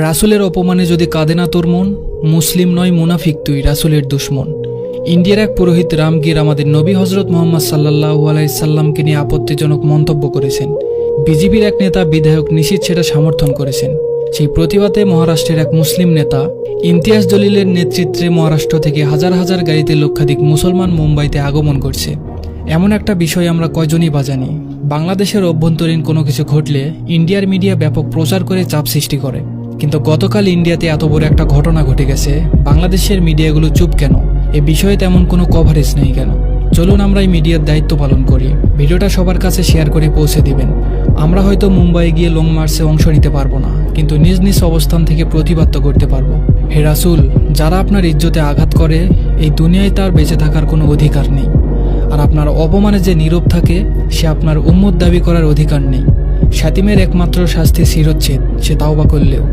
রাসূলের অপমানে যদি কাঁদে না তোর মন, মুসলিম নয় মুনাফিক তুই, রাসূলের দুশ্মন। ইন্ডিয়ার এক পুরোহিত রামগীর আমাদের নবী হজরত মুহাম্মদ সাল্লাল্লাহু আলাইহি সাল্লামকে নিয়ে আপত্তিজনক মন্তব্য করেছেন। বিজেপির এক নেতা বিধায়ক নিশীথ সেটা সমর্থন করেছেন। সেই প্রতিবাদে মহারাষ্ট্রের এক মুসলিম নেতা ইমতিয়াজ জলিলের নেতৃত্বে মহারাষ্ট্র থেকে হাজার হাজার গাড়িতে লক্ষাধিক মুসলমান মুম্বাইতে আগমন করছে। এমন একটা বিষয় আমরা কয়জনই বা জানি। বাংলাদেশের অভ্যন্তরীণ কোনো কিছু ঘটলে ইন্ডিয়ার মিডিয়া ব্যাপক প্রচার করে চাপ সৃষ্টি করে, কিন্তু গতকাল ইন্ডিয়াতে এত বড় একটা ঘটনা ঘটে গেছে, বাংলাদেশের মিডিয়াগুলো চুপ কেন? এ বিষয়ে তেমন কোনো কভারেজ নেই কেন? চলুন আমরা এই মিডিয়ার দায়িত্ব পালন করি। ভিডিওটা সবার কাছে শেয়ার করে পৌঁছে দিবেন। আমরা হয়তো মুম্বাই গিয়ে লং মার্চে অংশ নিতে পারবো না, কিন্তু নিজ নিজ অবস্থান থেকে প্রতিবাদ তো করতে পারবো। হে রাসূল, যারা আপনার ইজ্জতে আঘাত করে, এই দুনিয়ায় তার বেঁচে থাকার কোনো অধিকার নেই। আর আপনার অপমানে যে নীরব থাকে, সে আপনার উম্মত দাবি করার অধিকার নেই। শাতিমের একমাত্র শাস্তি শিরচ্ছেদ, সে তাওবা করলেও।